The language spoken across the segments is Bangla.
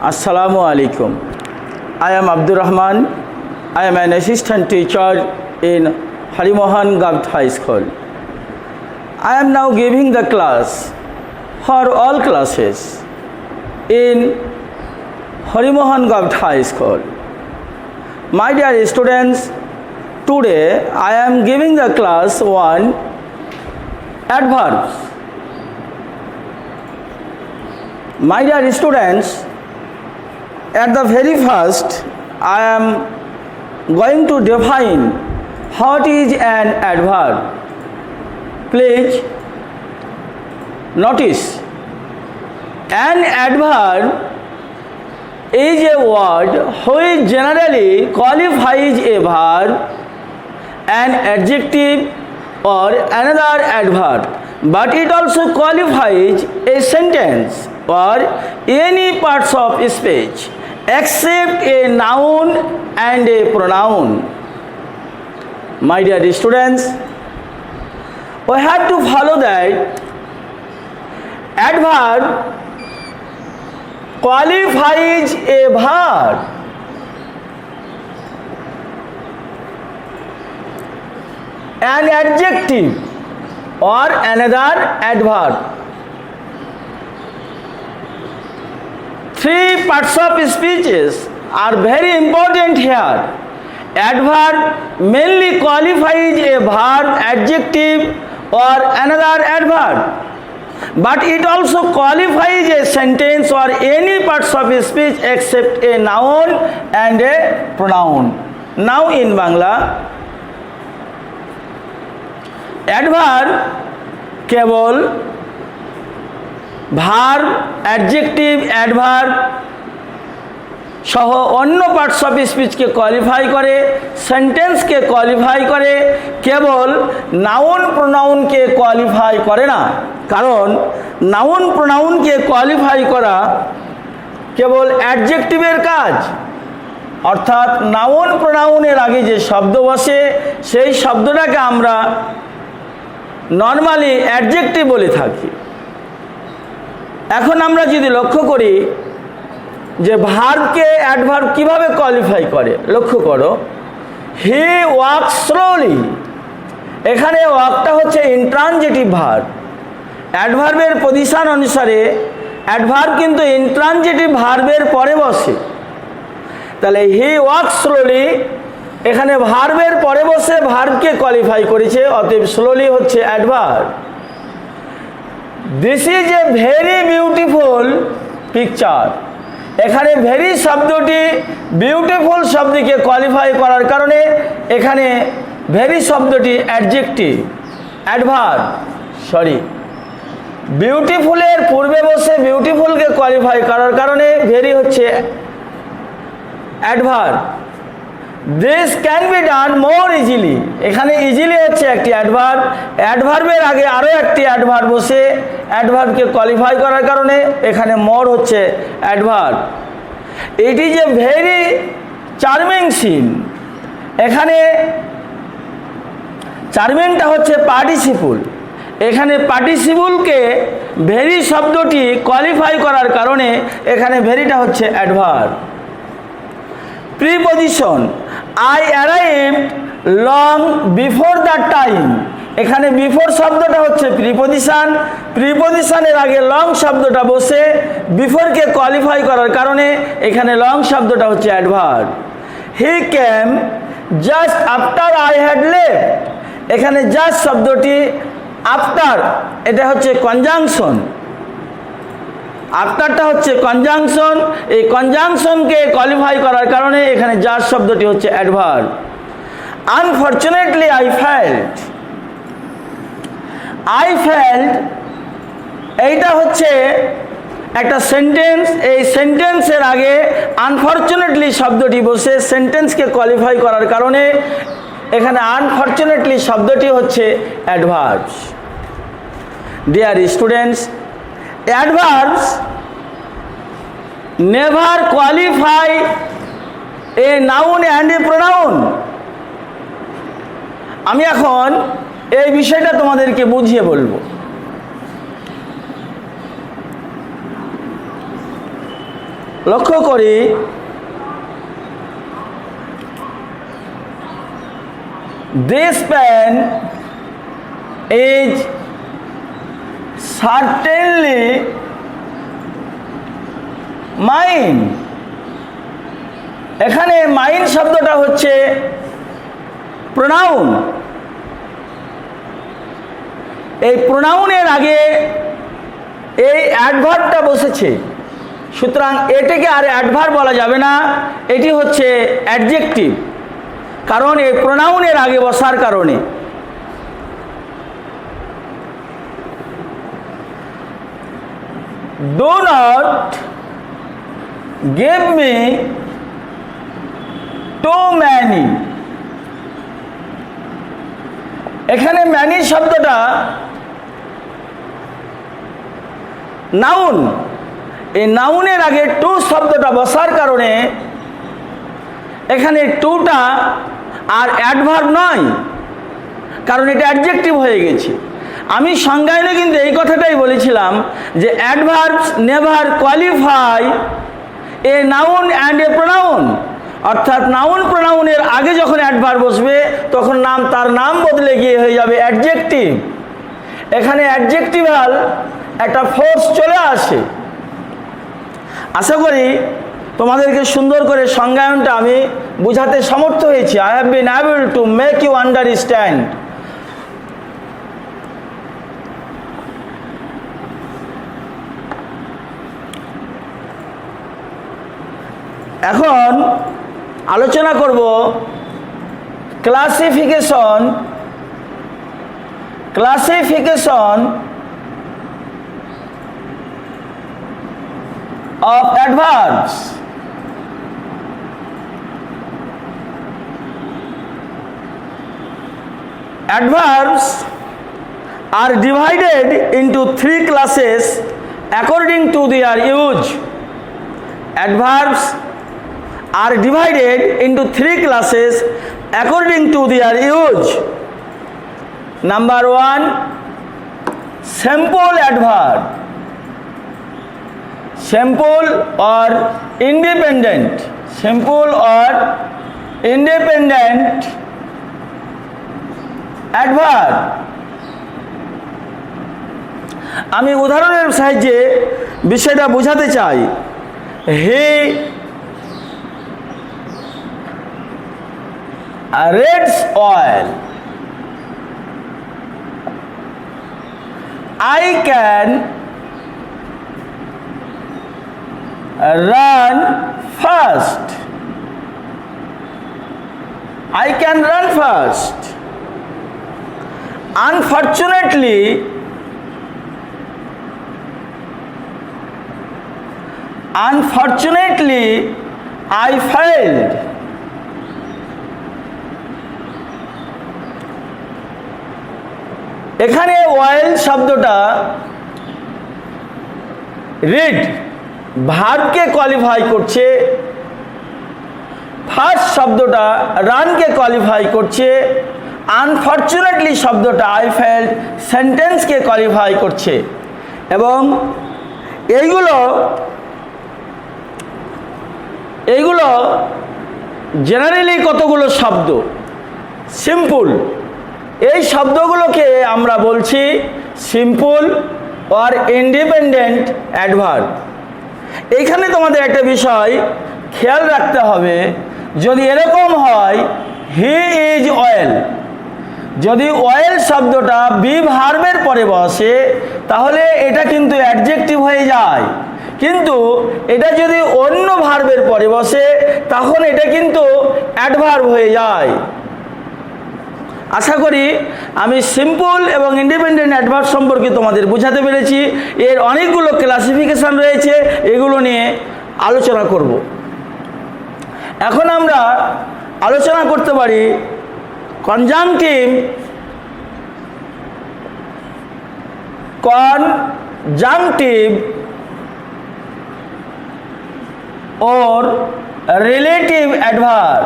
Assalamu alaikum. I am Abdur Rahman. I am an assistant teacher in Harimohan Gavt High School. I am now giving the class for all classes in Harimohan Gavt High School. My dear students, today I am giving the class 1 adverbs. My dear students, at the very first I am going to define what is an adverb. Please notice, an adverb is a word which generally qualifies a verb, an adjective or another adverb, but it also qualifies a sentence or any parts of speech except a noun and a pronoun. My dear students, we have to follow that adverb qualifies a verb. An adjective or another adverb. Three parts of speeches are very important here. Adverb mainly qualifies a verb, adjective or another adverb, but it also qualifies a sentence or any parts of speech except a noun and a pronoun. Now in Bangla, adverb केवल ভার্ব, অ্যাডজেক্টিভ, অ্যাডভার্ব সহ অন্য পার্টস অফ স্পিচকে কোয়ালিফাই করে, সেন্টেন্সকে কোয়ালিফাই করে, কেবল নাউন প্রোনাউনকে কোয়ালিফাই করে না। কারণ নাউন প্রোনাউনকে কোয়ালিফাই করা কেবল অ্যাডজেক্টিভের কাজ, অর্থাৎ নাউন প্রোনাউনের আগে যে শব্দ বসে সেই শব্দটাকে আমরা নর্মালি অ্যাডজেক্টিভ বলে থাকি। এখন আমরা যদি লক্ষ্য করি যে ভার্বকে অ্যাডভার্ব কিভাবে কোয়ালিফাই করে, লক্ষ্য করো, হি ওয়াক স্লোলি, এখানে ওয়াকটা হচ্ছে ইন্ট্রানজিটিভ ভার্ব। অ্যাডভার্বের পজিশন অনুসারে অ্যাডভার্ব কিন্তু ইন্ট্রানজিটিভ ভার্বের পরে বসে। তাহলে হি ওয়াক স্লোলি এখানে ভার্বের পরে বসে ভার্বকে কোয়ালিফাই করেছে, অতএব স্লোলি হচ্ছে adverb. This is a very beautiful picture, এখানে ভেরি শব্দটি বিউটিফুল শব্দকে কোয়ালিফাই করার কারণে এখানে ভেরি শব্দটি অ্যাডজেক্টিভ, অ্যাডভার্ব, বিউটিফুলের পূর্বে বসে বিউটিফুলকে কোয়ালিফাই করার কারণে ভেরি হচ্ছে adverb. This can be done more easily, এখানে ইজিলি হচ্ছে একটি অ্যাডভার্ব, অ্যাডভার্বের আগে আরও একটি অ্যাডভার্ব বসে অ্যাডভার্বকে কোয়ালিফাই করার কারণে এখানে মোর হচ্ছে adverb. It is a very charming scene, এখানে চার্মিংটা হচ্ছে পার্টিসিপল, এখানে পার্টিসিপলকে ভেরি শব্দটি কোয়ালিফাই করার কারণে এখানে ভেরিটা হচ্ছে adverb. Preposition, I arrived long before the time, এখানে বিফোর শব্দটা হচ্ছে প্রিপজিশন, প্রিপজিশনের আগে লং শব্দটা বসে বিফোরকে কোয়ালিফাই করার কারণে এখানে লং শব্দটা হচ্ছে adverb. He came just after I had left, এখানে জাস্ট শব্দটি আফটার, এটা হচ্ছে কনজাংশন, আফটারটা হচ্ছে কনজাংশন, এই কনজাংশনকে কোয়ালিফাই করার কারণে এখানে জাস্ট শব্দটি হচ্ছে adverb. Unfortunately I felt, I felt এইটা হচ্ছে একটা সেন্টেন্স, এই সেন্টেন্সের আগে আনফরচুনেটলি শব্দটি বসে সেন্টেন্সকে কোয়ালিফাই করার কারণে এখানে আনফরচুনেটলি শব্দটি হচ্ছে adverbs. Dear students, adverbs never qualify a noun and a pronoun. আমি এখন এই বিষয়টা তোমাদেরকে বুঝিয়ে বলবো। লক্ষ্য করি this pen is certainly mine। এখানে মাইন শব্দটা হচ্ছে প্রোনাউন। এই প্রোনাউনের আগে এই অ্যাডভার্বটা বসেছে, সুতরাং এটাকে আর অ্যাডভার্ব বলা যাবে না, এটি হচ্ছে অ্যাডজেক্টিভ, কারণ এই প্রোনাউনের আগে বসার কারণে। Do not give me too many। এখানে ম্যানি শব্দটা নাউন, এই নাউনের আগে টু শব্দটা বসার কারণে এখানে টুটা আর অ্যাডভার্ব নয়, কারণ এটা অ্যাডজেক্টিভ হয়ে গেছে। আমি সংজ্ঞায়নে কিন্তু এই কথাটাই বলেছিলাম যে adverbs never qualify a noun and a pronoun, অর্থাৎ নাউন প্রোনাউনের আগে যখন অ্যাডভার্ব বসবে তখন তার নাম বদলে গিয়ে হয়ে যাবে অ্যাডজেক্টিভ। এখানে অ্যাডজেক্টিভাল একটা ফোর্স চলে আসে। আশা করি তোমাদেরকে সুন্দর করে সংজ্ঞায়নটা আমি বুঝাতে সমর্থ হয়েছি। I have been able to make you understand. এখন আলোচনা করব classification of adverbs। Adverbs are divided into three classes according to their use। Adverbs are divided into three classes according to their use। Number one, simple adverb, simple or independent, simple or independent adverb। আমি উদাহরণের সাহায্যে বিষয়টা বোঝাতে চাই। হি reads oil, I can run fast, I can run fast। Unfortunately, I failed। এখানে ওয়েল শব্দটা রিড ভার্বকে কোয়ালিফাই করছে, ফার্স্ট শব্দটা রানকে কোয়ালিফাই করছে, আনফরচুনেটলি শব্দটা আই ফেল্ড সেন্টেন্সকে কোয়ালিফাই করছে। এবং এইগুলো জেনারেলি কতগুলো শব্দ। সিম্পল, এই শব্দগুলোকে আমরা বলছি সিম্পল অর ইন্ডিপেন্ডেন্ট অ্যাডভার্ব। এইখানে তোমাদের একটা বিষয় খেয়াল রাখতে হবে, যদি এরকম হয় হি ইজ অয়েল, যদি অয়েল শব্দটা বি ভার্বের পরে বসে তাহলে এটা কিন্তু অ্যাডজেক্টিভ হয়ে যায়, কিন্তু এটা যদি অন্য ভার্বের পরে বসে তখন এটা কিন্তু অ্যাডভার্ব হয়ে যায়। আশা করি আমি সিম্পল এবং ইন্ডিপেন্ডেন্ট অ্যাডভার্ব সম্পর্কে তোমাদের বোঝাতে পেরেছি। এর অনেকগুলো ক্লাসিফিকেশন রয়েছে, এগুলো নিয়ে আলোচনা করব। এখন আমরা আলোচনা করতে পারি conjunctive or relative adverb।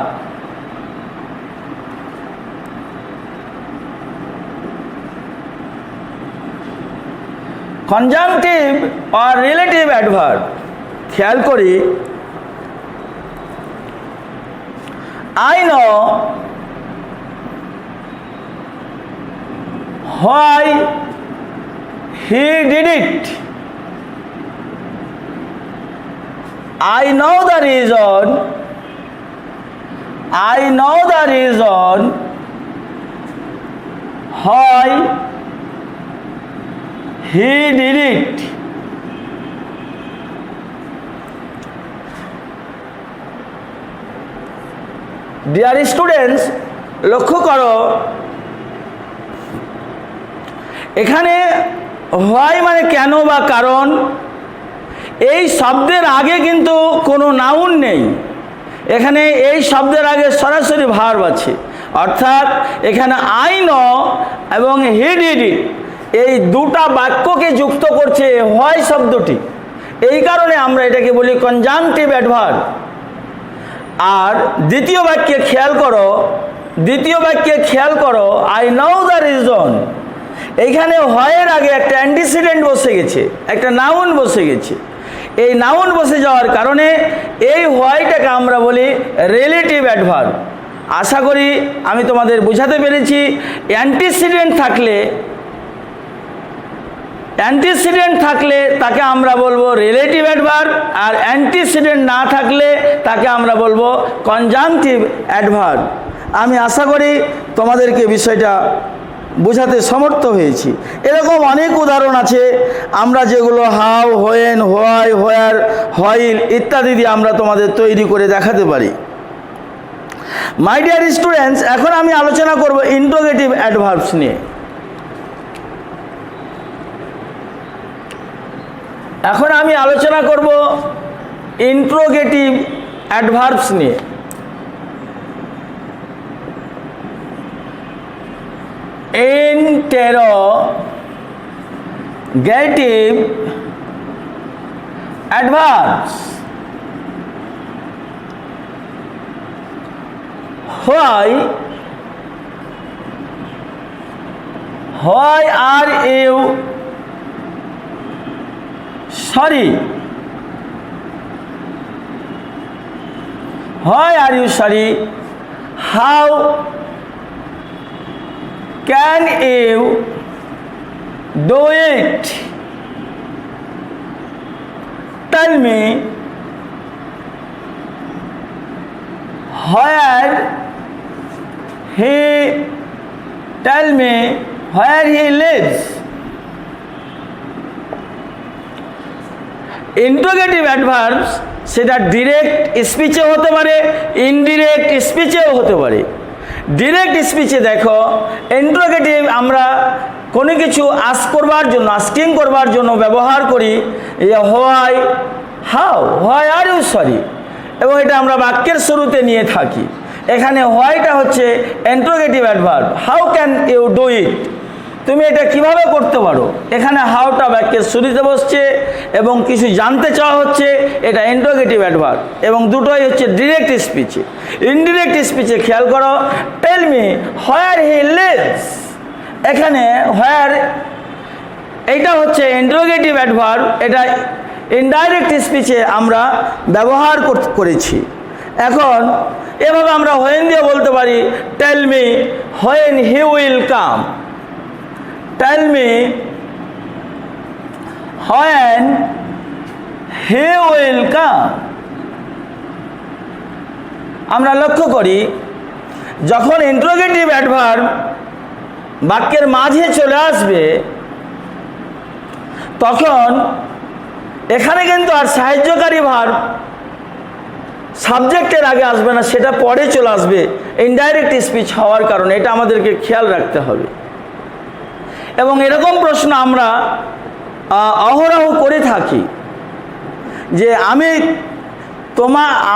conjunctive or relative adverb খেয়াল করি, I know why he did it. I know the reason. I know the reason why he did it. Dear students, লক্ষ্য করো এখানে why মানে কেন বা কারণ, এই শব্দের আগে কিন্তু কোনো নাউন নেই। এখানে এই শব্দের আগে সরাসরি ভার্ব আছে, অর্থাৎ এখানে আই নো এবং হি ডিড ইট এই দুটা বাক্যকে যুক্ত করছে হয় শব্দটি। এই কারণে আমরা এটাকে বলি কনজাংটিভ অ্যাডভার্ব। আর দ্বিতীয় বাক্যে খেয়াল করো আই নো দ্য রিজন, এইখানে হয়ের আগে একটা অ্যান্টিসিডেন্ট বসে গেছে, একটা নাউন বসে গেছে। এই নাউন বসে যাওয়ার কারণে এই হোয়াইটাকে আমরা বলি রিলেটিভ অ্যাডভার্ব। আশা করি আমি তোমাদের বোঝাতে পেরেছি। অ্যান্টিসিডেন্ট থাকলে তাকে আমরা বলবো রিলেটিভ অ্যাডভার্ব, আর অ্যান্টিসিডেন্ট না থাকলে তাকে আমরা বলবো কনজাংটিভ অ্যাডভার্ব। আমি আশা করি তোমাদেরকে বিষয়টা বোঝাতে সমর্থ হয়েছি। এরকম অনেক উদাহরণ আছে আমরা যেগুলো how, when, why, where, while ইত্যাদি দিয়ে আমরা তোমাদের তৈরি করে দেখাতে পারি। মাই ডিয়ার স্টুডেন্টস, এখন আমি আলোচনা করব ইন্ট্রোগেটিভ অ্যাডভার্বস নিয়ে। Interrogative adverbs. Why are you sorry? Why are you sorry? How can you do it? Tell me where he lives. Interrogative adverbs সেটা ডিরেক্ট স্পিচেও হতে পারে, ইনডিরেক্ট স্পিচেও হতে পারে। ডিরেক্ট স্পিচে দেখো, ইন্ট্রোগেটিভ আমরা কোনো কিছু আস্কিং করবার জন্য ব্যবহার করি why, how, why are you sorry, এবং এটা আমরা বাক্যের শুরুতে নিয়ে থাকি। এখানে হোয়াইটা হচ্ছে interrogative adverb. How can you do it, তুমি এটা কিভাবে করতে পারো, এখানে হাউটা বাক্যের শুরুতে বসছে এবং কিছু জানতে চাওয়া হচ্ছে, এটা ইন্ট্রোগেটিভ অ্যাডভার্ব। এবং দুটোই হচ্ছে ডিরেক্ট স্পিচে। ইনডিরেক্ট স্পিচে খেয়াল করো, tell me where he lives, এখানে হোয়ার এইটা হচ্ছে ইন্ট্রোগেটিভ অ্যাডভার্ব, এটা ইনডাইরেক্ট স্পিচে আমরা ব্যবহার করেছি। এখন এভাবে আমরা হোয়েন দিয়ে বলতে পারি, tell me when he will come, tell me when he will come. আমরা লক্ষ্য করি যখন ইন্ট্রোগেটিভ অ্যাডভার্ব বাক্যের মাঝে চলে আসবে তখন এখানে কিন্তু আর সাহায্যকারী ভার্ব সাবজেক্টের আগে আসবে না, সেটা পরে চলে আসবে ইনডাইরেক্ট স্পিচ হওয়ার কারণে। এটা আমাদেরকে খেয়াল রাখতে হবে। এবং এরকম প্রশ্ন আমরা অহরহ করে থাকি যে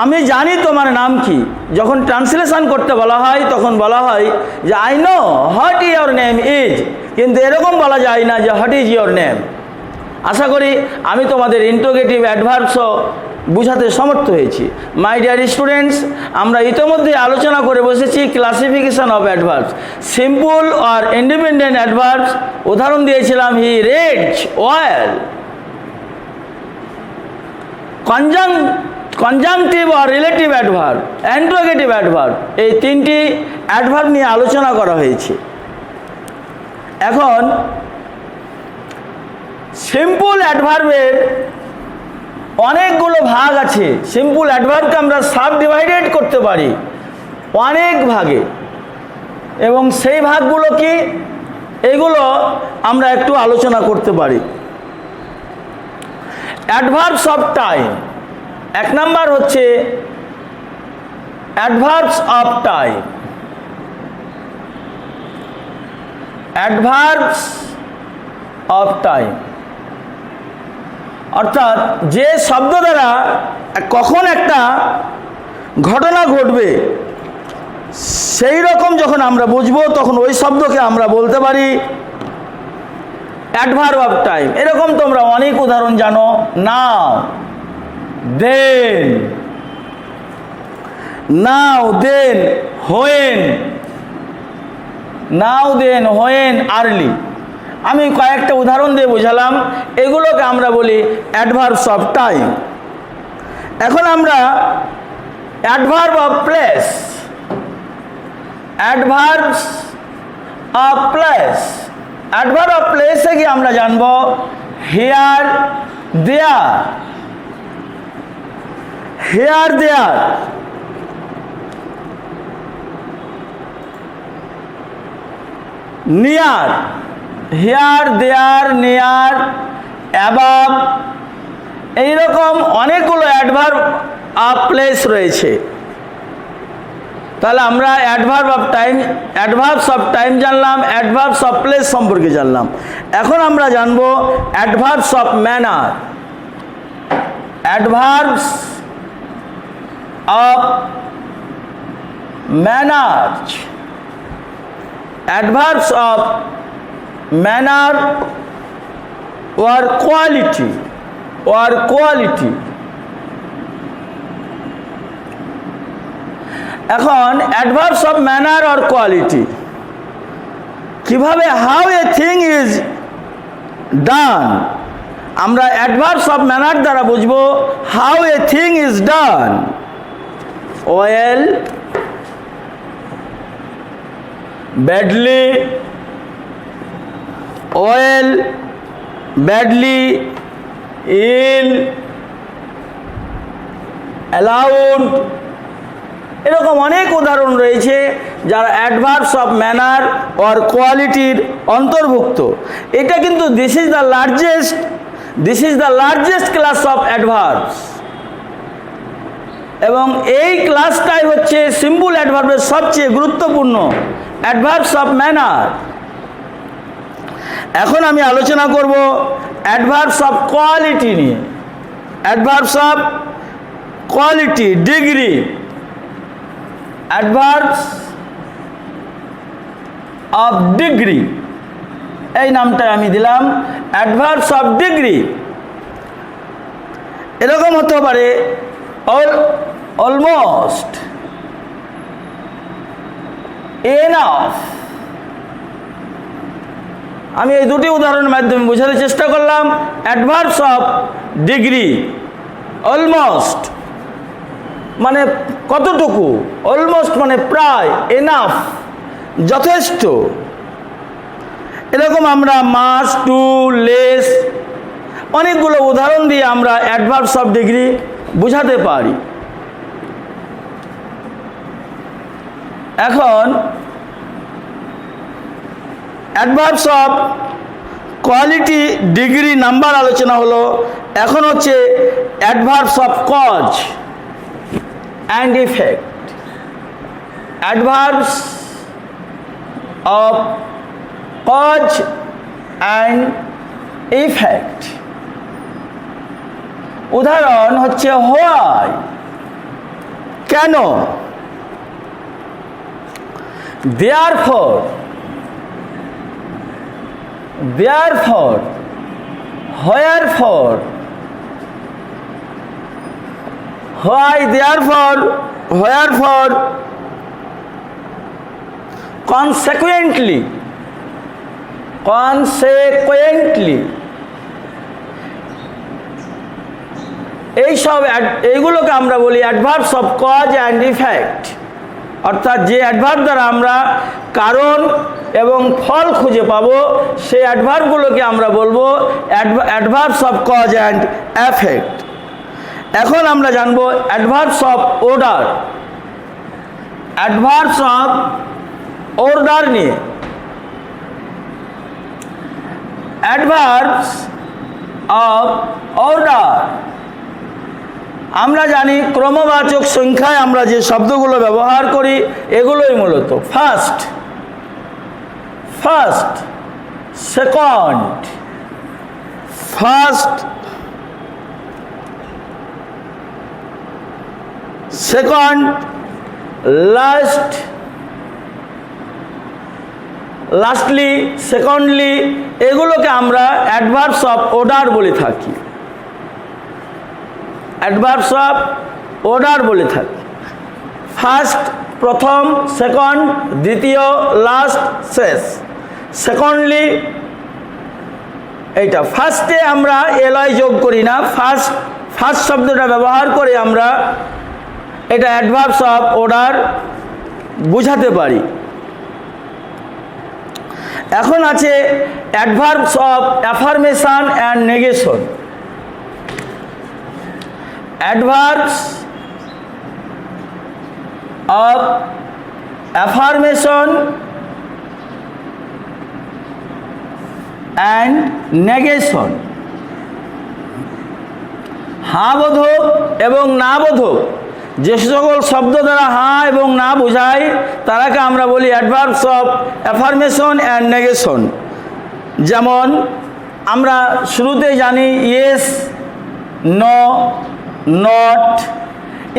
আমি জানি তোমার নাম কি। যখন ট্রান্সলেশন করতে বলা হয় তখন বলা হয় যে I know what your name is, কিন্তু এরকম বলা যায় না যে হোয়াট ইজ ইয়োর নেম। আশা করি আমি তোমাদের ইন্ট্রোগেটিভ অ্যাডভার্বসও বুঝাতে সমর্থ হয়েছি। মাই ডিয়ার স্টুডেন্টস, আমরা ইতিমধ্যে আলোচনা করে বসেছি ক্লাসিফিকেশন অফ অ্যাডভার্বস, সিম্পল আর ইন্ডিপেন্ডেন্ট অ্যাডভার্বস। উদাহরণ দিয়েছিলাম হি রেডস ওয়েল, কনজাংটিভ আর রিলেটিভ অ্যাডভার্ব, অ্যান্ট্রোগেটিভ অ্যাডভার্ব, এই তিনটি অ্যাডভার্ব নিয়ে আলোচনা করা হয়েছে। এখন সিম্পল অ্যাডভার্বের অনেকগুলো ভাগ আছে। সিম্পল অ্যাডভার্বকে আমরা সাব ডিভাইডেড করতে পারি অনেক ভাগে, এবং সেই ভাগগুলো কি, এগুলো আমরা একটু আলোচনা করতে পারি। অ্যাডভার্বস অফ টাইম, এক নাম্বার হচ্ছে adverbs of time. Adverbs of time অর্থাৎ যে শব্দ দ্বারা কখন একটা ঘটনা ঘটবে সেই রকম যখন আমরা বুঝবো, তখন ওই শব্দকে আমরা বলতে পারি অ্যাডভার্ব অফ টাইম। এরকম তোমরা অনেক উদাহরণ জানো। Now, then, now, then, when, now, then, when, early. আমি কয়েকটা উদাহরণ দিয়ে বোঝালাম, এগুলোকে আমরা বলি অ্যাডভার্বস অফ টাইম। এখন আমরা adverb of place, adverbs of place, adverb of প্লেসে কি আমরা জানবো here, there, here, there, near, here, there, near, above, এইরকম অনেকগুলো অ্যাডভার্ব অফ প্লেস রয়েছে। তাহলে আমরা adverb of time, adverbs of time জানলাম, অ্যাডভার্বস অফ প্লেস সম্পর্কে জানলাম। এখন আমরা জানবো adverbs of manner, adverbs of manner, adverbs of manner or quality, or quality. এখন adverbs of manner or quality কিভাবে, how a thing is done, আমরা অ্যাডভার্বস অফ ম্যানার দ্বারা বুঝবো how a thing is done. Well, badly, well, badly, ill, aloud, এরকম অনেক উদাহরণ রয়েছে যারা অ্যাডভার্বস অফ ম্যানার অর কোয়ালিটির অন্তর্ভুক্ত। এটা কিন্তু this is the largest class of adverbs, এবং এই ক্লাসটাই হচ্ছে সিম্পল অ্যাডভার্বের সবচেয়ে গুরুত্বপূর্ণ, অ্যাডভার্বস অফ ম্যানার। এখন আমি আলোচনা করব অ্যাডভার্বস অফ কোয়ালিটি নিয়ে। Adverbs of quality, degree, adverbs of degree, এই নামটা আমি দিলাম অ্যাডভার্বস অফ ডিগ্রি। এরকম হতে পারে অলমোস্ট, এনাফ। আমি এই দুটি উদাহরণের মাধ্যমে বোঝাতে চেষ্টা করলাম অ্যাডভার্বস অফ ডিগ্রি। অলমোস্ট মানে কতটুকু, অলমোস্ট মানে প্রায়, এনাফ যথেষ্ট। এরকম আমরা মাস, টু, লেস, অনেকগুলো উদাহরণ দিয়ে আমরা অ্যাডভার্বস অফ ডিগ্রি বোঝাতে পারি। এখন adverbs of quality degree number আলোচনা হলো। এখন হচ্ছে adverbs of cause and effect, adverbs of cause and effect. উদাহরণ হচ্ছে হোয়াই, কেন, therefore, therefore, wherefore, why, therefore, wherefore, consequently, consequently, এইগুলোকে আমরা বলি adverbs of cause and effect, অর্থাৎ যে অ্যাডভার্ব দ্বারা আমরা কারণ এবং ফল খুঁজে পাবো সেই অ্যাডভার্বগুলোকে আমরা বলবো adverbs of cause and effect. এখন আমরা জানবো adverbs of order. Adverbs of order নিয়ে। অ্যাডভার্বস অফ অর্ডার আমরা জানি ক্রমবাচক সংখ্যায় আমরা যে শব্দগুলো ব্যবহার করি এগুলোই মূলত first, second, first, second, last, lastly, secondly, এগুলোকে আমরা অ্যাডভার্বস অফ অর্ডার বলে থাকি। অ্যাডভার্বস অফ অর্ডার বলে থাকি। ফার্স্ট প্রথম, সেকেন্ড দ্বিতীয়, লাস্ট শেষ, সেকেন্ডলি এইটা। ফার্স্টে আমরা এলয় যোগ করি না, ফার্স্ট শব্দটা ব্যবহার করে আমরা এটা অ্যাডভার্বস অফ অর্ডার বুঝাতে পারি। এখন আছে adverbs of affirmation and negation. Adverbs of affirmation and negation. হ্যাঁ বোধক এবং না বোধক যে সকল শব্দ দ্বারা হ্যাঁ এবং না বোঝায় তারাকে আমরা বলি adverbs of affirmation and negation. যেমন আমরা শুরুতে জানি ইয়েস, নো, নট,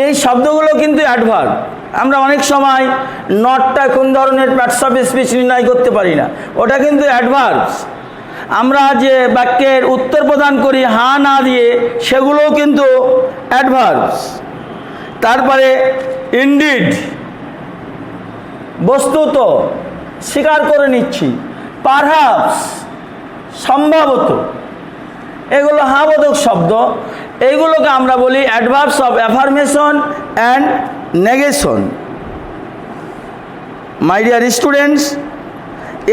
এই শব্দগুলো কিন্তু অ্যাডভার্ব। আমরা অনেক সময় নটটা কোন ধরনের পার্টস অফ স্পিচ নির্ণয় করতে পারি না, ওটা কিন্তু অ্যাডভার্বস। আমরা যে বাক্যের উত্তর প্রদান করি হ্যাঁ না দিয়ে সেগুলোও কিন্তু অ্যাডভার্বস। তারপরে ইনডিড, বস্তুত, স্বীকার করে নিচ্ছি, পারহ্যাপস, সম্ভবত, এগুলো হ্যাঁবোধক শব্দ। এইগুলোকে আমরা বলি adverbs of affirmation and negation. My dear students,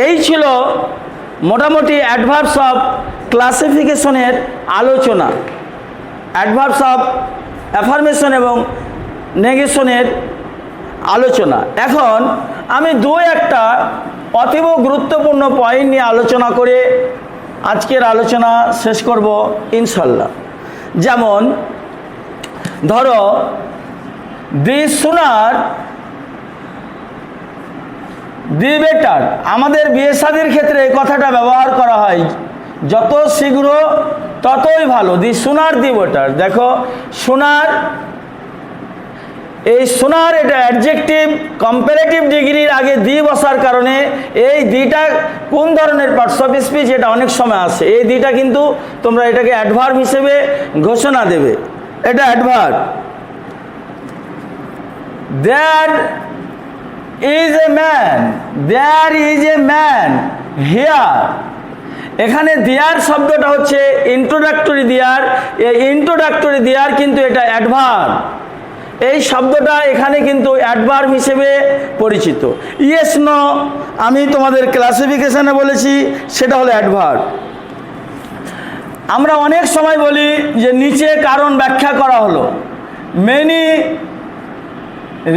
এই ছিল মোটামুটি অ্যাডভার্বস অফ ক্লাসিফিকেশনের আলোচনা, অ্যাডভার্বস অফ অ্যাফার্মেশন এবং নেগেশনের আলোচনা। এখন আমি একটা অতীব গুরুত্বপূর্ণ পয়েন্ট নিয়ে আলোচনা করে আজকের আলোচনা শেষ করব ইনশাল্লাহ। যেমন ধরো দি সুনার দি বেটার, আমাদের বিয়ে শাদীর ক্ষেত্রে এই কথাটা ব্যবহার করা হয়, যত শীঘ্র ততই ভালো। দি সুনার দি বেটার। দেখো সোনার, এই সোনার এটা অ্যাডজেক্টিভ কম্পারেটিভ ডিগ্রির আগে দি বসার কারণে এই দিটা কোন ধরনের পার্টস অফ স্পিচ এটা অনেক সময় আসে। এই দিটা কিন্তু তোমরা এটাকে অ্যাডভার্ব হিসেবে ঘোষণা দেবে, এটা adverb. There is a man, there is a man here. এখানে দেয়ার শব্দটা হচ্ছে ইন্ট্রোডাক্টরি দেয়ার। এই ইন্ট্রোডাক্টরি দেয়ার কিন্তু এটা অ্যাডভার্ব। এই শব্দটা এখানে কিন্তু অ্যাডভার্ব হিসেবে পরিচিত। ইয়েস নো আমি তোমাদের ক্লাসিফিকেশনে বলেছি, সেটা হলো অ্যাডভার্ব। আমরা অনেক সময় বলি যে নিচে কারণ ব্যাখ্যা করা হলো, মেনি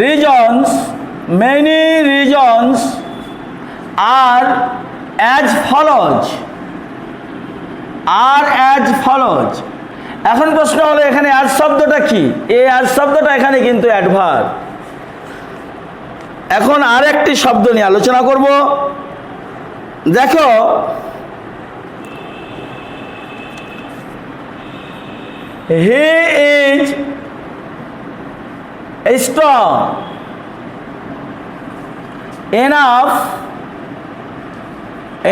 রিজনস আর অ্যাজ ফলোজ। এখন প্রশ্ন হলো এখানে অ্যাজ শব্দটা কি? এই অ্যাজ শব্দটা এখানে কিন্তু অ্যাডভার্ব। এখন আর একটি শব্দ নিয়ে আলোচনা করব। দেখো he is strong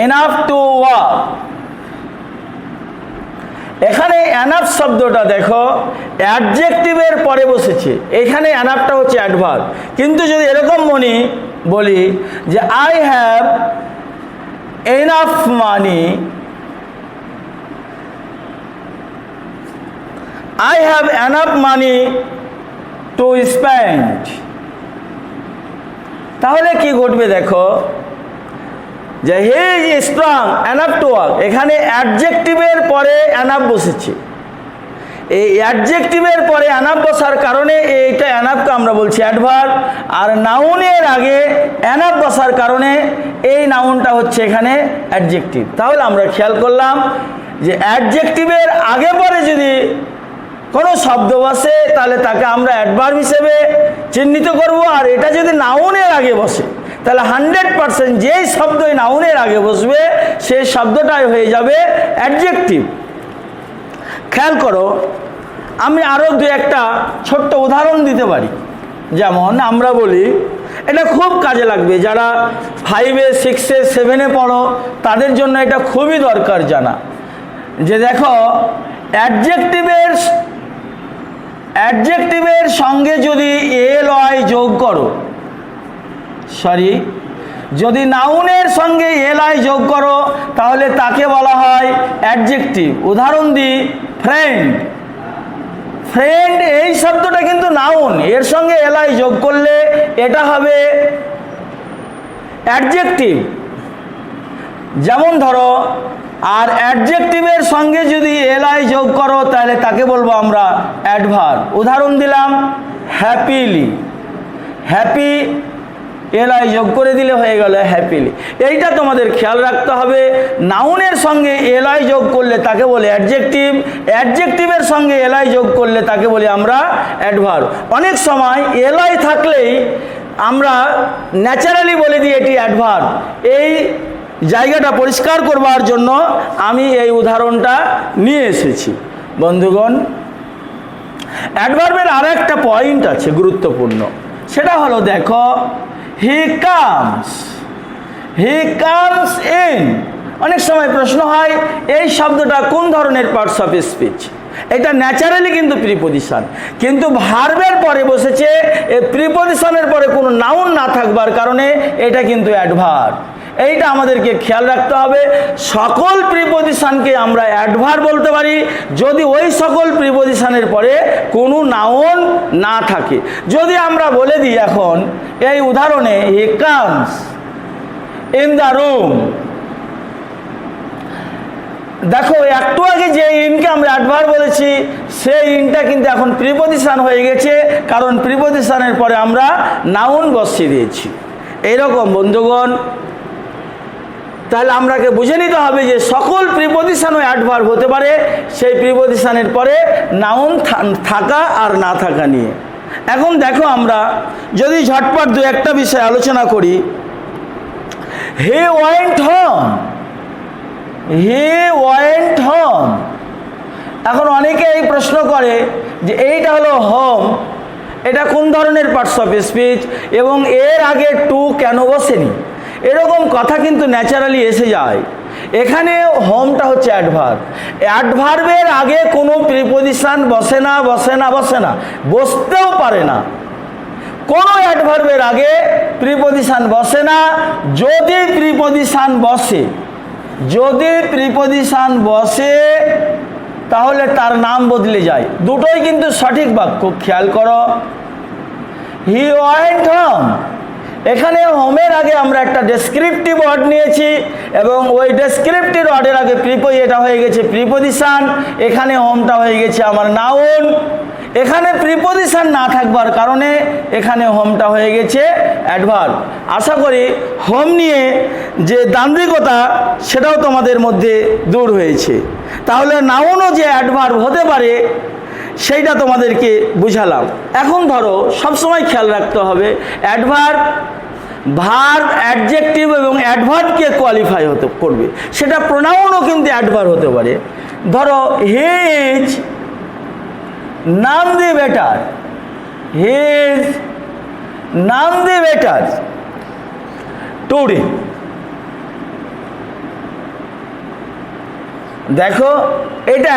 enough to walk। এখানে এনাফ শব্দটা দেখো অ্যাডজেক্টিভের পরে বসেছে, এখানে এনাফটা হচ্ছে অ্যাডভার্ব। কিন্তু যদি এরকম বলি যে I have enough money, I have enough money to spend. তাহলে কি ঘটবে দেখো, যে he is strong enough to walk, এখানে অ্যাডজেক্টিভের পরে এনাফ বসেছে। এই অ্যাডজেক্টিভের পরে অ্যানাফ বসার কারণে এইটা অ্যানাফকে আমরা বলছি অ্যাডভার্ব, আর নাউনের আগে অ্যানাফ বসার কারণে এই নাউনটা হচ্ছে এখানে অ্যাডজেক্টিভ। তাহলে আমরা খেয়াল করলাম যে অ্যাডজেক্টিভের আগে পরে যদি কোনো শব্দ বসে তাহলে তাকে আমরা অ্যাডভার্ব হিসেবে চিহ্নিত করব, আর এটা যদি নাউনের আগে বসে তাহলে 100% যেই শব্দই নাউনের আগে বসবে সেই শব্দটাই হয়ে যাবে অ্যাডজেক্টিভ। খেয়াল করো, আমি আরও দু একটা ছোট্ট উদাহরণ দিতে পারি। যেমন আমরা বলি, এটা খুব কাজে লাগবে, যারা 5-এ 6-এ 7-এ পড়ো তাদের জন্য এটা খুবই দরকার জানা। যে দেখো, অ্যাডজেক্টিভের সঙ্গে যদি ly যোগ করো, যদি নাউনের সঙ্গে ly যোগ করো তাহলে তাকে বলা হয় অ্যাডজেক্টিভ। উদাহরণ দিই, ফ্রেন্ড। ফ্রেন্ড এই শব্দটা কিন্তু নাউন, এর সঙ্গে ly যোগ করলে এটা হবে অ্যাডজেক্টিভ। যেমন ধরো, আর অ্যাডজেক্টিভের সঙ্গে যদি ly যোগ করো তাহলে তাকে বলবো আমরা অ্যাডভার্ব। উদাহরণ দিলাম, হ্যাপিলি। হ্যাপি ly যোগ করে দিলে হয়ে গেল হ্যাপিলি। এইটা তোমাদের খেয়াল রাখতে হবে, নাউনের সঙ্গে ly যোগ করলে তাকে বলে অ্যাডজেক্টিভ, অ্যাডজেক্টিভের সঙ্গে ly যোগ করলে তাকে বলি আমরা অ্যাডভার্ব। অনেক সময় ly থাকলেই আমরা ন্যাচারালি বলে দিই এটি অ্যাডভার্ব। এই জায়গাটা পরিষ্কার করবার জন্য আমি এই উদাহরণটা নিয়ে এসেছি। বন্ধুগণ, অ্যাডভার্বের আর একটা পয়েন্ট আছে গুরুত্বপূর্ণ, সেটা হলো দেখো, হি কামস ইন। অনেক সময় প্রশ্ন হয় এই শব্দটা কোন ধরনের পার্টস অফ স্পিচ। এটা ন্যাচারালি কিন্তু প্রিপোজিশন, কিন্তু ভার্বের পরে বসেছে, এই প্রিপোজিশনের পরে কোনো নাউন না থাকবার কারণে এটা কিন্তু অ্যাডভার্ব। এইটা আমাদেরকে খেয়াল রাখতে হবে। সকল প্রিপোজিশনকে আমরা অ্যাডভার্ব বলতে পারি যদি ওই সকল প্রিপোজিশনের পরে কোনো নাউন না থাকে। যদি আমরা বলে দিই এখন এই উদাহরণে, he comes in the room. দেখো, একটু আগে যে ইনকে আমরা অ্যাডভার্ব বলেছি সেই ইনটা কিন্তু এখন প্রিপোজিশন হয়ে গেছে, কারণ প্রিপোজিশনের পরে আমরা নাউন বসিয়ে দিয়েছি। এইরকম বন্ধুগণ, তাহলে আমরাকে বুঝে নিতে হবে যে সকল প্রিপোজিশনও অ্যাডভার্ব হতে পারে, সেই প্রিপোজিশনের পরে নাউন থাকা আর না থাকা নিয়ে। এখন দেখো, আমরা যদি ঝটপট দু একটা বিষয় আলোচনা করি, হি ওয়েন্ট হোম। এখন অনেকে এই প্রশ্ন করে যে এইটা হলো হোম, এটা কোন ধরনের পার্টস অফ স্পিচ এবং এর আগে টু কেন বসেনি। এরকম কথা কিন্তু ন্যাচারালি এসে যায়। এখানে হোমটা হচ্ছে অ্যাডভার্ব। অ্যাডভার্বের আগে কোনো প্রিপোজিশন বসে না, বসতেও পারে না। কোনো অ্যাডভার্বের আগে প্রিপোজিশন বসে না। যদি প্রিপোজিশন বসে তাহলে তার নাম বদলে যায়। দুটোই কিন্তু সঠিক বাক্য। খেয়াল করো, হি ওয়েন্ট হোম, এখানে হোমের আগে আমরা একটা ডেসক্রিপটিভ ওয়ার্ড নিয়েছি এবং ওই ডেসক্রিপটিভ ওয়ার্ডের আগে এটা হয়ে গেছে প্রিপোজিশন, এখানে হোমটা হয়ে গেছে আমার নাউন। এখানে প্রিপোজিশন না থাকবার কারণে এখানে হোমটা হয়ে গেছে অ্যাডভার্ব। আশা করি হোম নিয়ে যে দান্দ্রিকতা সেটাও তোমাদের মধ্যে দূর হয়েছে। তাহলে নাউনও যে অ্যাডভার্ব হতে পারে সেইটা তোমাদেরকে বুঝালাম। এখন ধরো, সবসময় খেয়াল রাখতে হবে অ্যাডভার্ব, ভার্ব, অ্যাডজেক্টিভ এবং অ্যাডভার্বকে কোয়ালিফাই করবে। সেটা প্রোনাউনও কিন্তু অ্যাডভার্ব হতে পারে। ধরো, হি ইজ নাম দি বেটার, টুডে। দেখো, এটা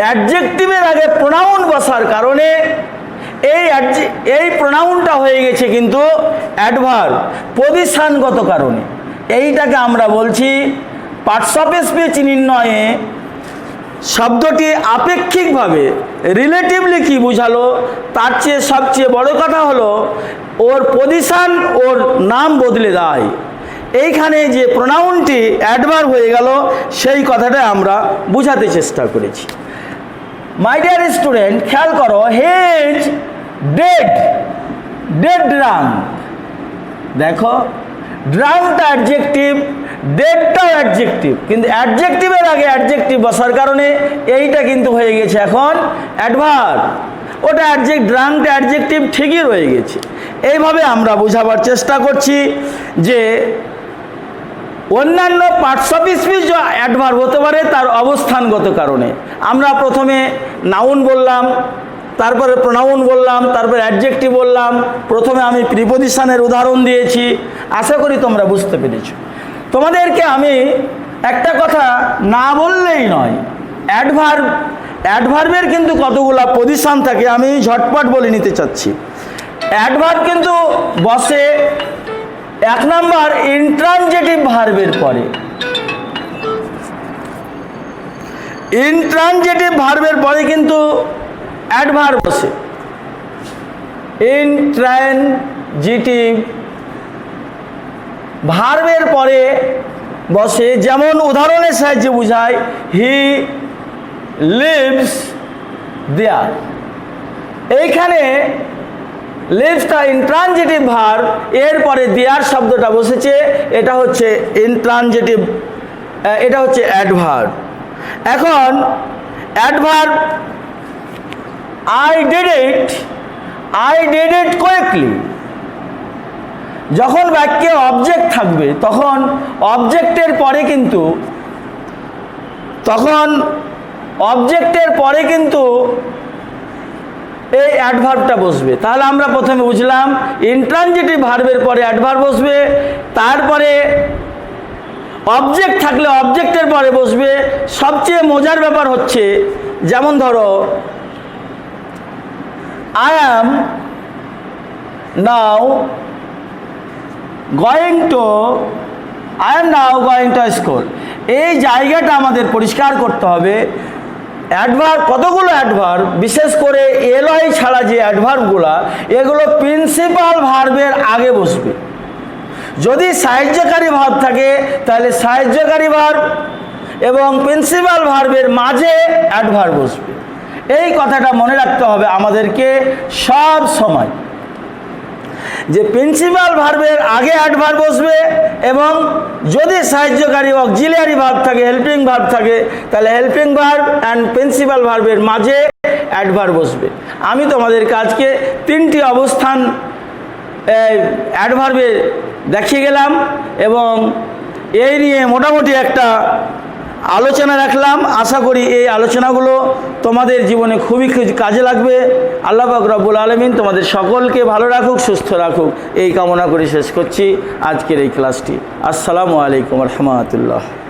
অ্যাডজেক্টিভের আগে প্রোনাউন বসার কারণে এই প্রোনাউনটা হয়ে গেছে কিন্তু অ্যাডভার্ব পজিশনগত কারণে। এইটাকে আমরা বলছি পার্টস অফ স্পিচ নির্ণয়ে শব্দটি আপেক্ষিকভাবে রিলেটিভলি কি বোঝালো, তার চেয়ে সবচেয়ে বড় কথা হলো ওর পজিশন, ওর নাম বদলে দেয়। এইখানে যে প্রোনাউনটি অ্যাডভার্ব হয়ে গেল সেই কথাটা আমরা বোঝাতে চেষ্টা করেছি। মাই ডিয়ার স্টুডেন্ট, খেয়াল করো, he is dead, dead drunk. দেখো, ড্রাঙ্কটা অ্যাডজেক্টিভ, ডেডটাও অ্যাডজেক্টিভ, কিন্তু অ্যাডজেক্টিভের আগে অ্যাডজেক্টিভ বসার কারণে এইটা কিন্তু হয়ে গেছে এখন অ্যাডভার্ব। ওটা ড্রাঙ্কটা অ্যাডজেক্টিভ ঠিকই রয়ে গেছে। এইভাবে আমরা বোঝাবার চেষ্টা করছি যে অন্যান্য পার্টস অফ স্পিচ অ্যাডভার্ব হতে পারে তার অবস্থানগত কারণে। আমরা প্রথমে নাউন বললাম, তারপরে প্রোনাউন বললাম, তারপরে অ্যাডজেক্টিভ বললাম, প্রথমে আমি প্রিপোজিশনের উদাহরণ দিয়েছি। আশা করি তোমরা বুঝতে পেরেছো। তোমাদেরকে আমি একটা কথা না বললেই নয়, অ্যাডভার্বের কিন্তু কতগুলা পজিশন থাকে, আমি ঝটপট বলে নিতে চাচ্ছি। অ্যাডভার্ব কিন্তু বসে 1 নম্বর ইন্ট্রানজিটিভ ভার্বের পরে। ইন্ট্রানজিটিভ ভার্বের পরে কিন্তু অ্যাডভার্ব বসে। ইন্ট্রানজিটিভ ভার্বের পরে বসে, যেমন উদাহরণের সাহায্যে বোঝায়, হি লিভস দেয়ার। এইখানে লিভসটা ইন্ট্রানজিটিভ ভার্ব, এরপরে দেয়ার শব্দটা বসেছে, এটা হচ্ছে ইন্ট্রানজিটিভ, এটা হচ্ছে অ্যাডভার্ব। এখন adverb I did it quickly. যখন বাক্যে অবজেক্ট থাকবে তখন অবজেক্টের পরে কিন্তু এই অ্যাডভার্বটা বসবে। তাহলে আমরা প্রথমে বুঝলাম ইন্ট্রানজিটিভ ভার্বের পরে অ্যাডভার্ব বসবে, তারপরে অবজেক্ট থাকলে অবজেক্টের পরে বসবে। সবচেয়ে মজার ব্যাপার হচ্ছে, যেমন ধরো, I am now going to school. এই জায়গাটা আমাদের পরিষ্কার করতে হবে। অ্যাডভার্ব, কতগুলো অ্যাডভার্ব, বিশেষ করে এলআই ছাড়া যে অ্যাডভার্বগুলো, এগুলো প্রিন্সিপাল ভার্বের আগে বসবে। যদি সাহায্যকারী ভার্ব থাকে তাহলে সাহায্যকারী ভার্ব এবং প্রিন্সিপাল ভার্বের মাঝে অ্যাডভার্ব বসবে। এই কথাটা মনে রাখতে হবে আমাদেরকে সব সময়, যে প্রিন্সিপাল ভার্বের আগে অ্যাডভার্ব বসবে, এবং যদি সাহায্যকারী অক্সিলিয়ারি ভার্ব থাকে, হেল্পিং ভার্ব থাকে, তাহলে হেল্পিং ভার্ব অ্যান্ড প্রিন্সিপাল ভার্বের মাঝে অ্যাডভার্ব বসবে। আমি তোমাদেরকে আজকে 3টি অবস্থান অ্যাডভার্বে দেখিয়ে গেলাম এবং এই নিয়ে মোটামুটি একটা আলোচনা রাখলাম। আশা করি এই আলোচনাগুলো তোমাদের জীবনে খুবই কাজে লাগবে। আল্লাহ পাক রব্বুল আলামিন তোমাদের সকলকে ভালো রাখুক, সুস্থ রাখুক, এই কামনা করে শেষ করছি আজকের এই ক্লাসটি। আসসালামু আলাইকুম ওয়া রাহমাতুল্লাহ।